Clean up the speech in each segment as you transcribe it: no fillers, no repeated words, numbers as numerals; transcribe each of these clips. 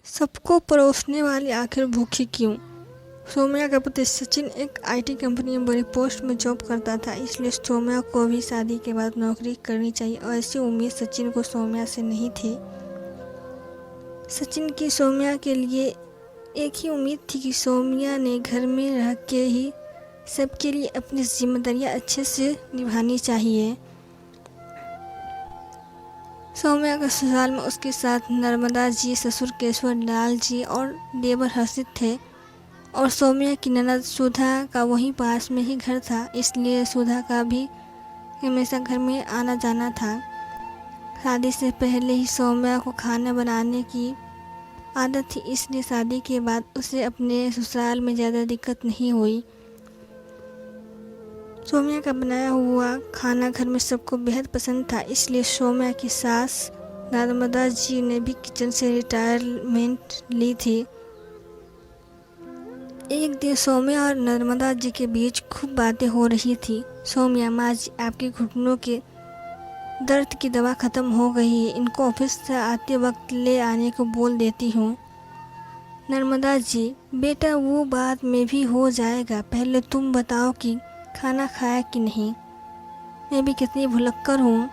सबको परोसने वाली आखिर भूखी क्यों। सौम्या का पति सचिन एक आईटी कंपनी में बड़ी पोस्ट में जॉब करता था, इसलिए सौम्या को भी शादी के बाद नौकरी करनी चाहिए और ऐसी उम्मीद सचिन को सौम्या से नहीं थी। सचिन की सौम्या के लिए एक ही उम्मीद थी कि सौम्या ने घर में रह के ही सबके लिए अपनी जिम्मेदारियां अच्छे से निभानी चाहिए। सौम्या का ससुराल में उसके साथ नर्मदा जी, ससुर केशवर लाल जी और देवर हर्षित थे और सौम्या की ननद सुधा का वहीं पास में ही घर था, इसलिए सुधा का भी हमेशा घर में आना जाना था। शादी से पहले ही सौम्या को खाना बनाने की आदत थी, इसलिए शादी के बाद उसे अपने ससुराल में ज़्यादा दिक्कत नहीं हुई। सौम्या का बनाया हुआ खाना घर में सबको बेहद पसंद था, इसलिए सौम्या की सास नर्मदा जी ने भी किचन से रिटायरमेंट ली थी। एक दिन सौम्या और नर्मदा जी के बीच खूब बातें हो रही थी। सौम्या, माँ जी, आपके घुटनों के दर्द की दवा ख़त्म हो गई है, इनको ऑफिस से आते वक्त ले आने को बोल देती हूँ। नर्मदा जी, बेटा वो बात में भी हो जाएगा, पहले तुम बताओ कि खाना खाया कि नहीं। मैं भी कितनी भुलक्कर हूँ।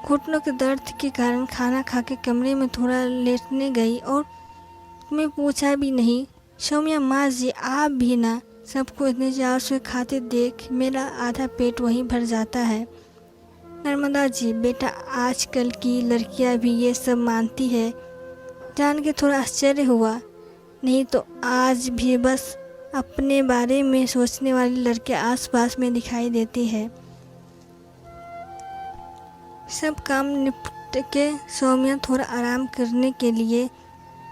घुटनों के दर्द के कारण खाना खा के कमरे में थोड़ा लेटने गई और तुम्हें पूछा भी नहीं। सौम्या, माँ जी, आप भी ना सबको इतने चाव से खाते देख मेरा आधा पेट वहीं भर जाता है। नर्मदा जी, बेटा आजकल की लड़कियाँ भी ये सब मानती है, जान के थोड़ा आश्चर्य हुआ, नहीं तो आज भी बस अपने बारे में सोचने वाली लड़के आसपास में दिखाई देती है। सब काम निपट के सौम्या थोड़ा आराम करने के लिए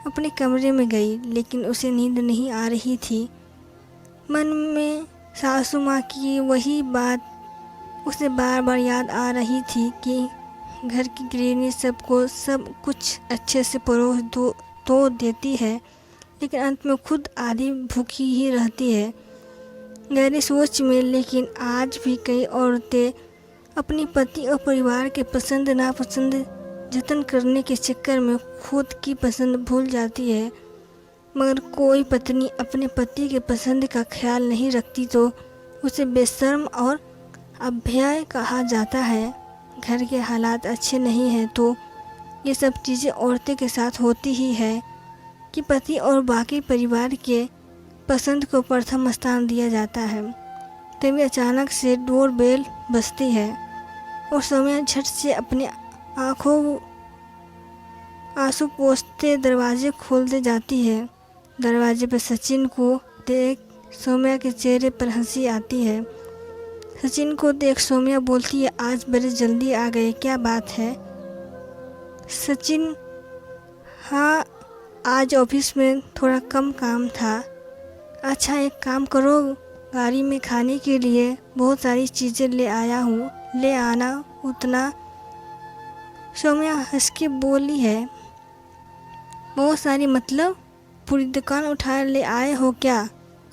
अपने कमरे में गई, लेकिन उसे नींद नहीं आ रही थी। मन में सासू माँ की वही बात उसे बार बार याद आ रही थी कि घर की गृहिणी सबको सब कुछ अच्छे से परोस तो देती है, लेकिन अंत में खुद आधी भूखी ही रहती है। गहरी सोच में लेकिन आज भी कई औरतें अपने पति और परिवार के पसंद नापसंद जतन करने के चक्कर में खुद की पसंद भूल जाती है। मगर कोई पत्नी अपने पति के पसंद का ख्याल नहीं रखती तो उसे बेशर्म और अभ्याय कहा जाता है। घर के हालात अच्छे नहीं हैं तो ये सब चीज़ें औरतें के साथ होती ही है कि पति और बाकी परिवार के पसंद को प्रथम स्थान दिया जाता है। तभी अचानक से डोर बेल बजती है और सौम्या झट से अपने आंखों आंसू पोंछते दरवाजे खोलते जाती है। दरवाजे पर सचिन को देख सौम्या के चेहरे पर हंसी आती है। सचिन को देख सौम्या बोलती है, आज बड़े जल्दी आ गए, क्या बात है। सचिन, हाँ, आज ऑफिस में थोड़ा कम काम था। अच्छा, एक काम करो, गाड़ी में खाने के लिए बहुत सारी चीज़ें ले आया हूँ, ले आना उतना। सौम्या हंस के बोली है, बहुत सारी मतलब पूरी दुकान उठा ले आए हो क्या।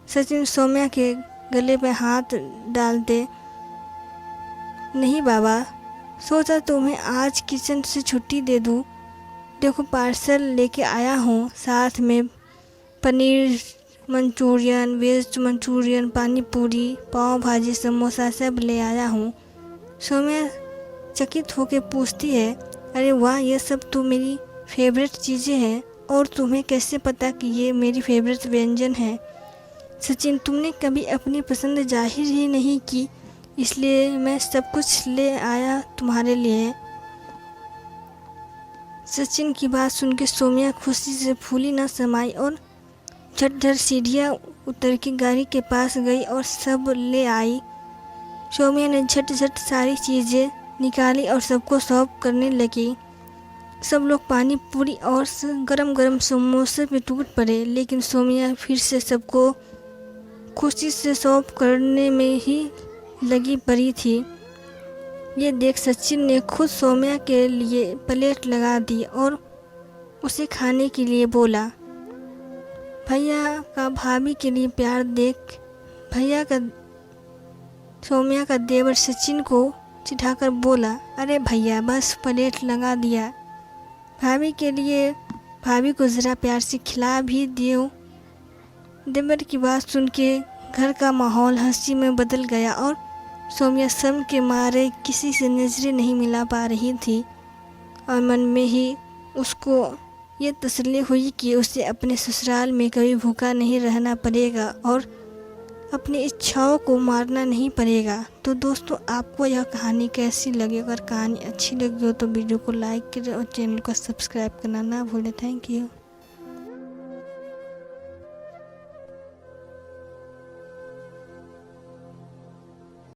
सचिन सौम्या के गले पे हाथ डालते, नहीं बाबा, सोचा तुम्हें आज किचन से छुट्टी दे दूँ, देखो पार्सल लेके आया हूँ, साथ में पनीर मंचूरियन, वेज मंचूरियन, पानी पूरी, पाव भाजी, समोसा सब ले आया हूँ। सौम्या चकित होकर पूछती है, अरे वाह, ये सब तो मेरी फेवरेट चीज़ें हैं और तुम्हें कैसे पता कि ये मेरी फेवरेट व्यंजन है। सचिन, तुमने कभी अपनी पसंद जाहिर ही नहीं की, इसलिए मैं सब कुछ ले आया तुम्हारे लिए। सचिन की बात सुन के सौम्या खुशी से फूली न समाई और झट सीढ़ियाँ उतर के गाड़ी के पास गई और सब ले आई। सौम्या ने झट सारी चीज़ें निकाली और सबको सर्व करने लगी। सब लोग पानी पूरी और गरम गरम समोसे पे टूट पड़े, लेकिन सौम्या फिर से सबको खुशी से सर्व करने में ही लगी पड़ी थी। ये देख सचिन ने खुद सौम्या के लिए प्लेट लगा दी और उसे खाने के लिए बोला। भैया का भाभी के लिए प्यार देख सौम्या का देवर सचिन को चिढ़ाकर बोला, अरे भैया बस प्लेट लगा दिया, भाभी के लिए भाभी को ज़रा प्यार से खिला भी दियो। देवर की बात सुन के घर का माहौल हंसी में बदल गया और सौम्या शर्म के मारे किसी से नजरें नहीं मिला पा रही थी और मन में ही उसको ये तसल्ली हुई कि उसे अपने ससुराल में कभी भूखा नहीं रहना पड़ेगा और अपनी इच्छाओं को मारना नहीं पड़ेगा। तो दोस्तों, आपको यह कहानी कैसी लगी? अगर कहानी अच्छी लगी हो तो वीडियो को लाइक करें और चैनल को सब्सक्राइब करना ना भूलें। Thank you.